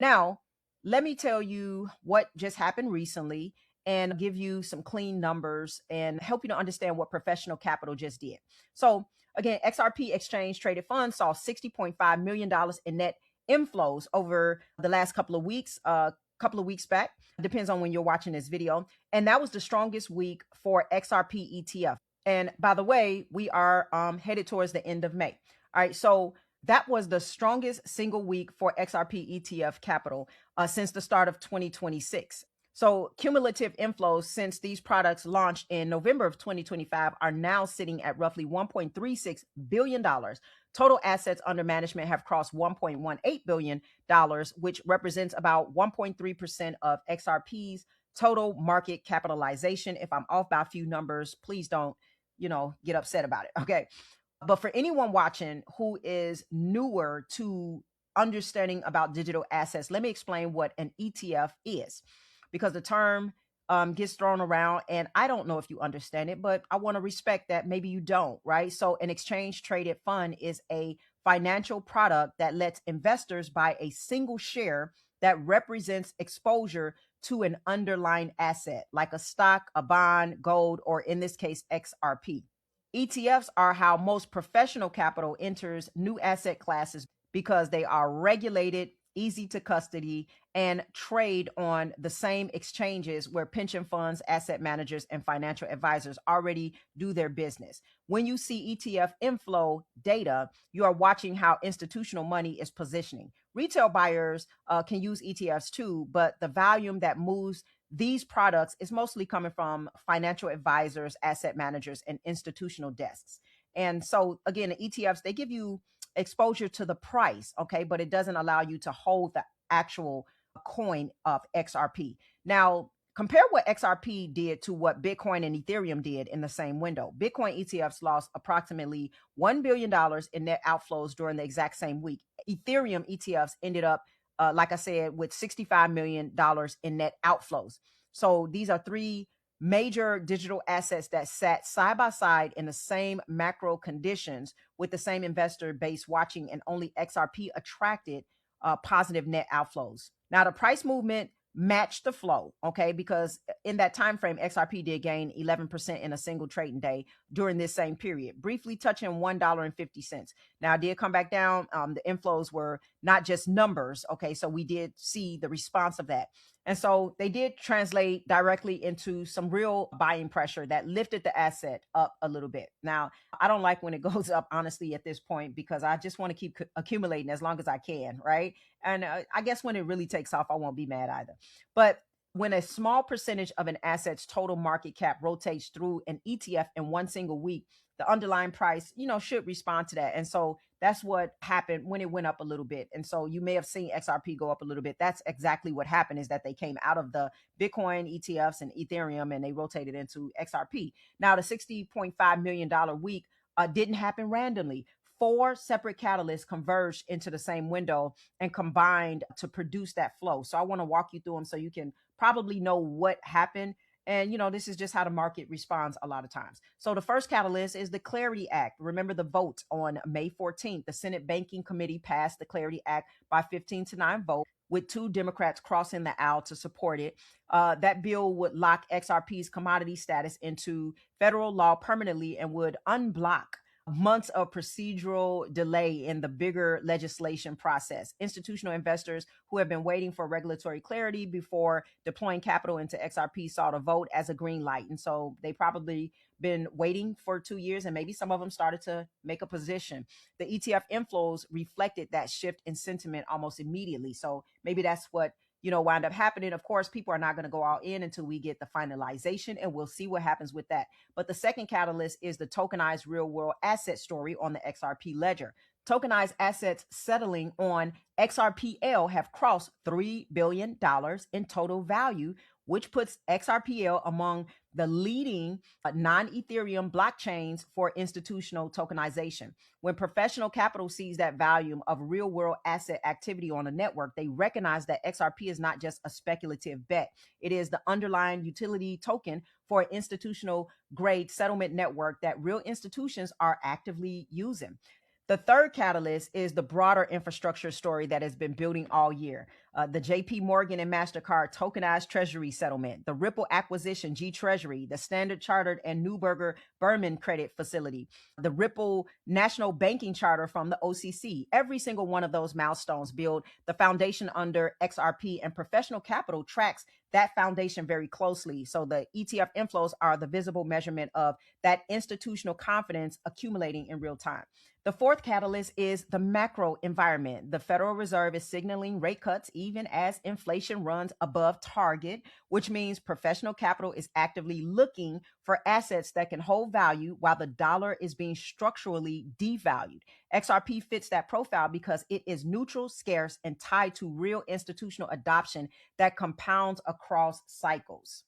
Now, let me tell you what just happened recently and give you some clean numbers and help you to understand what professional capital just did. So, again, XRP exchange traded funds saw $60.5 million in net inflows over the last couple of weeks back. Depends on when you're watching this video. And that was the strongest week for XRP ETF. And by the way, we are headed towards the end of May. All right. So that was the strongest single week for XRP ETF capital since the start of 2026. So cumulative inflows since these products launched in November of 2025 are now sitting at roughly $1.36 billion. Total assets under management have crossed $1.18 billion, which represents about 1.3% of XRP's total market capitalization. If I'm off by a few numbers, please don't, get upset about it. Okay. But for anyone watching who is newer to understanding about digital assets, let me explain what an ETF is, because the term gets thrown around and I don't know if you understand it, but I want to respect that maybe you don't, right? So an exchange traded fund is a financial product that lets investors buy a single share that represents exposure to an underlying asset like a stock, a bond, gold, or in this case, XRP. ETFs are how most professional capital enters new asset classes because they are regulated, easy to custody, and trade on the same exchanges where pension funds, asset managers, and financial advisors already do their business. When you see ETF inflow data, you are watching how institutional money is positioning. Retail buyers can use ETFs too, but the volume that moves these products is mostly coming from financial advisors, asset managers, and institutional desks. And so, again, the ETFs, they give you exposure to the price, okay, but it doesn't allow you to hold the actual coin of XRP. Now, compare what XRP did to what Bitcoin and Ethereum did in the same window. Bitcoin ETFs lost approximately $1 billion in net outflows during the exact same week. Ethereum ETFs ended up like I said, with $65 million in net outflows. So these are three major digital assets that sat side by side in the same macro conditions with the same investor base watching, and only XRP attracted positive net outflows. Now, the price movement matched the flow, okay, because in that time frame, XRP did gain 11% in a single trading day during this same period, briefly touching $1.50. Now, it did come back down. The inflows were not just numbers, okay, so we did see the response of that. And so they did translate directly into some real buying pressure that lifted the asset up a little bit. Now, I don't like when it goes up, honestly, at this point, because I just want to keep accumulating as long as I can, right? And I guess when it really takes off, I won't be mad either. But when a small percentage of an asset's total market cap rotates through an ETF in one single week, the underlying price, should respond to that. And so that's what happened when it went up a little bit. And so you may have seen XRP go up a little bit. That's exactly what happened, is that they came out of the Bitcoin ETFs and Ethereum and they rotated into XRP. Now, the $60.5 million week didn't happen randomly. Four separate catalysts converged into the same window and combined to produce that flow. So I want to walk you through them so you can probably know what happened. And, this is just how the market responds a lot of times. So the first catalyst is the Clarity Act. Remember the vote on May 14th. The Senate Banking Committee passed the Clarity Act by 15-9 vote, with 2 Democrats crossing the aisle to support it. That bill would lock XRP's commodity status into federal law permanently and would unblock months of procedural delay in the bigger legislation process. Institutional investors who have been waiting for regulatory clarity before deploying capital into XRP saw the vote as a green light. And so they probably been waiting for 2 years, and maybe some of them started to make a position. The ETF inflows reflected that shift in sentiment almost immediately. So maybe that's what wind up happening. Of course, people are not going to go all in until we get the finalization, and we'll see what happens with that. But the second catalyst is the tokenized real world asset story on the XRP ledger. Tokenized assets settling on XRPL have crossed $3 billion in total value, which puts XRPL among the leading non-Ethereum blockchains for institutional tokenization. When professional capital sees that volume of real-world asset activity on a network, they recognize that XRP is not just a speculative bet. It is the underlying utility token for an institutional-grade settlement network that real institutions are actively using. The third catalyst is the broader infrastructure story that has been building all year. the JP Morgan and MasterCard tokenized treasury settlement, the Ripple acquisition G Treasury, the Standard Chartered and Neuberger Berman credit facility, the Ripple national banking charter from the OCC. Every single one of those milestones build the foundation under XRP, and professional capital tracks that foundation very closely. So the ETF inflows are the visible measurement of that institutional confidence accumulating in real time. The fourth catalyst is the macro environment. The Federal Reserve is signaling rate cuts even as inflation runs above target, which means professional capital is actively looking for assets that can hold value while the dollar is being structurally devalued. XRP fits that profile because it is neutral, scarce, and tied to real institutional adoption that compounds across cycles.